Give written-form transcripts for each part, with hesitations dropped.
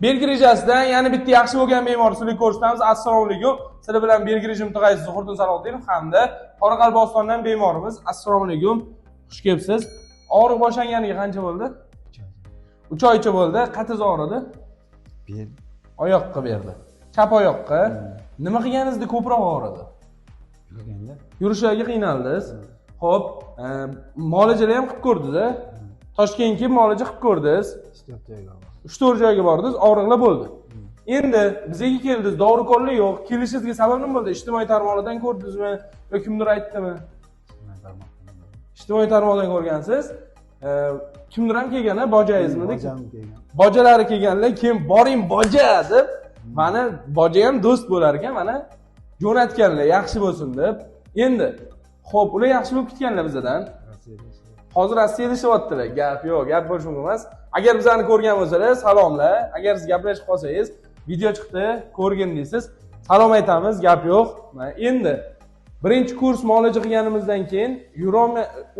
Belgi rejasidan yana bitta yaxshi bo'lgan bemor sizlarga ko'rsatamiz. Assalomu alaykum. Sizlar bilan belgi rejim mutaxassisi Zuhriddin Salohiddinov hamda Qoraqalpog'istondan bemorimiz. Assalomu alaykum. Xush kelibsiz. Og'riq boshlanganiga qancha bo'ldi? 3 oycha bo'ldi. Qatiz og'ridi? Bel. Oyoqqa berdi. Chap oyoqqa. Nima qilganingizda ko'proq og'ridi? Yurganda. Yurishlarga qiynaldingiz. Xo'p, muolajalar ham qilib ko'rdingiz-a? Toshkentga kelib muolaja qilib ko'rdingiz. 3-4 joyga bordingiz, og'riqlar bo'ldi. Endi bizga keldingiz, dorikorlik yo'q. Kelishingizga sabab nima bo'ldi? Ijtimoiy tarmoqlardan ko'rdingizmi yoki kimdir aytdimi? Ijtimoiy tarmoqdan ko'rgansiz. Kimdir ham kelgan-a, bojangizmi? Bojalari kelganlar, keyin boring boja deb, mana boja ham do'st bo'lar ekan, mana jo'natganlar, yaxshi bo'lsin deb. Endi, xo'p, ular yaxshi bo'lib ketganlar bizdan. Hozir Rossiyada ishlayaptilar. Gap yo'q, gap bo'lish mumkin emas. Agar bizani ko'rgan bo'lsangiz, salomlar. Agar siz gaplashib qolsangiz, video chiqdi, ko'rgin deysiz. Salom aytamiz, gap yo'q. Endi birinchi kurs muolaja qilganimizdan keyin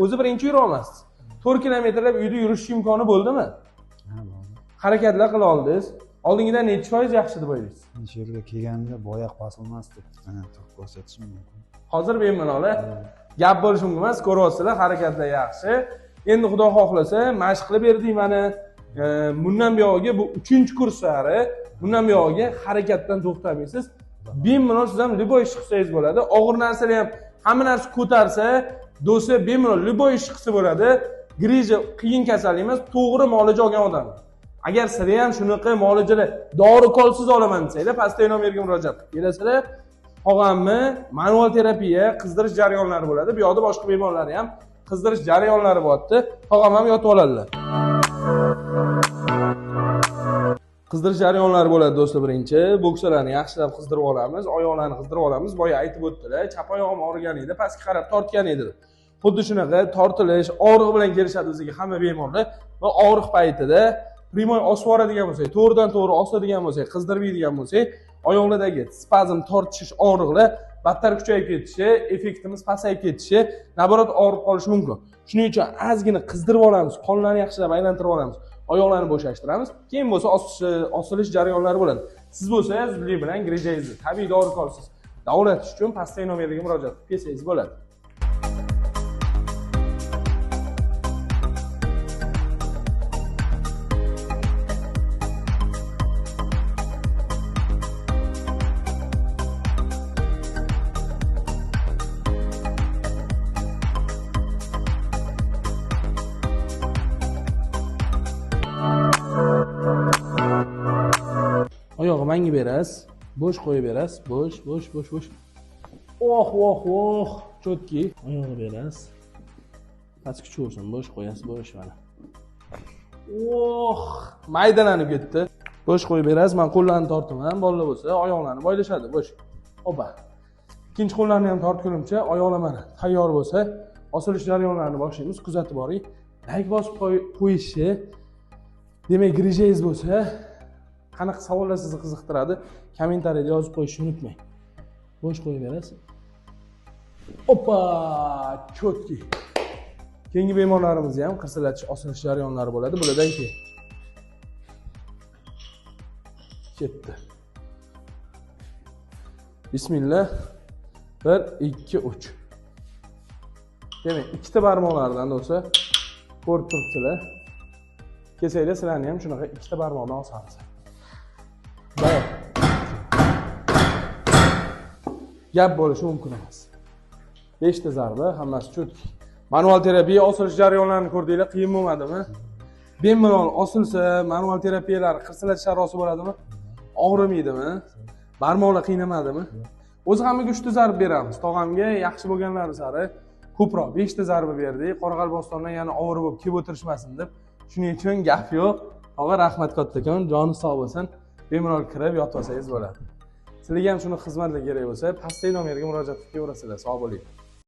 o'zi birinchi yura olmasiz. 4 kilometrlab uyda yurish imkoni bo'ldimi? Ha, bo'ldi. Harakatlar qila oldingiz. Oldingidan necha foiz yaxshi deb o'ylaysiz? Shu yerga kelganda boyoq bosilmasdi. Mana to'q ko'rsatishim mumkin. Hozir bemalol gap bo'lishi mumkin emas, ko'ryapsizlar, harakatlar yaxshi. Endi Xudo xohlasa, mashq qilib berdik mana. Bundan buyog'iga bu 3-kurs sari, bundan buyog'iga harakatdan to'xtamaysiz. Bemalol siz ham liboy ish qilsangiz bo'ladi. Og'ir narsalar ham hamma narsa ko'tarsa, do'sa bemalol liboy ish qilsa bo'ladi. Grija qiyin kasallik emas, to'g'ri muolaja olgan odam. Agar sizlar ham shunaqa muolajalar dori kolsiz olaman desanglar, pastda nomerga murojaat qilib kelasizlar. Qolganmi manual terapiya, qizdirish jarayonlari bo'ladi. Bu yoqda boshqa bemorlar ham qizdirish jarayonlari bo'lyapti. Qolgan ham yotib oladilar. Qizdirish jarayonlari bo'ladi do'stlar birinchi. Bo'ksalarni yaxshilab qizdirib olamiz, oyoqlarni qizdirib olamiz. Boya aytib o'tdilar, chap oyog'im og'rigan edi, pastga qarab tortgan edi. Xuddi shunaqa tortilish, og'riq bilan kelishadi bizga hamma bemorlar. Va og'riq paytida primoy osib yuboradigan bo'lsak, to'g'ridan to'g'ri osadigan bo'lsak, qizdirmaydigan bo'lsak, oyoqlardagi spazm, tortishish, og'riqlar battar kuchayib ketishi, effektimiz pasayib ketishi, naborot og'rib qolishi mumkin. Shuning uchun ozgina qizdirib olamiz, qonlarni yaxshilab aylantirib olamiz, oyoqlarni bo'shashtiramiz. Keyin bo'lsa osilish jarayonlari bo'ladi. Siz bo'lsa zudlik bilan grejangizni tabiiy dorikorsiz davolatish uchun pastdagi nomerga murojaat qilib kelsangiz bo'ladi. Oyog'i menga berasiz, bo'sh qo'yib berasiz, bo'sh. Oh, chotki. Oyog'i berasiz. Pastga tushirsin, bo'sh qo'yasiz, bo'sh mana. Maydalanib ketdi. Bo'sh qo'yib berasiz, men qo'llarni tortaman, bolalar bo'lsa, oyoqlarni boylashadi, bo'sh. Opa. Ikkinchi qo'llarni ham tortgunimcha oyoqlar mana tayyor bo'lsa, osilish jarayonlarini boshlaymiz, kuzatib boring. Like bosib qo'yishni, demak, grijangiz bo'lsa, qanaqa savollar sizni qiziqtiradi, kommentariyada yozib qo'yishni unutmang. Bo'sh qo'yib berasiz. Opa, chotki. Keyingi bemorlarimizda ham qirsillatish, osilish jarayonlari bo'ladi. Bulardan keyin ketdi. Bismillah. 1, 2, 3. Demak, ikkita barmoqlardan bo'lsa, ko'rib turibsizlar. Kelsanglar sizlarni ham shunaqa ikkita barmoqdan osamiz. Gap bo'lishi mumkin emas. 5 ta zarba, hammasi chotki. Manual terapiya osilish jarayonlarini ko'rdinglar, qiyin bo'lmadimi? Bemalol osilsa, manual terapiyalar qirsillatish sharosi bo'ladimi? Og'rimaydimi? Barmoqlar qiynamadimi? O'zi hammaga 3 ta zarba beramiz. Tog'amga yaxshi bo'lganlari sari ko'proq 5 ta zarba berdik. Qoraqalpog'istondan yana og'ir bo'lib kelib o'tirishmasin deb. Shuning uchun gap yo'q. Tog'a rahmat kattakon, joni sog' bo'lsin. Bemalol kirib yotib olsangiz bo'ladi. Sizlarga ham shuni xizmatlar kerak bo'lsa, pastdagi nomerga murojaat qilib kelaverasizlar. Sog' bo'ling.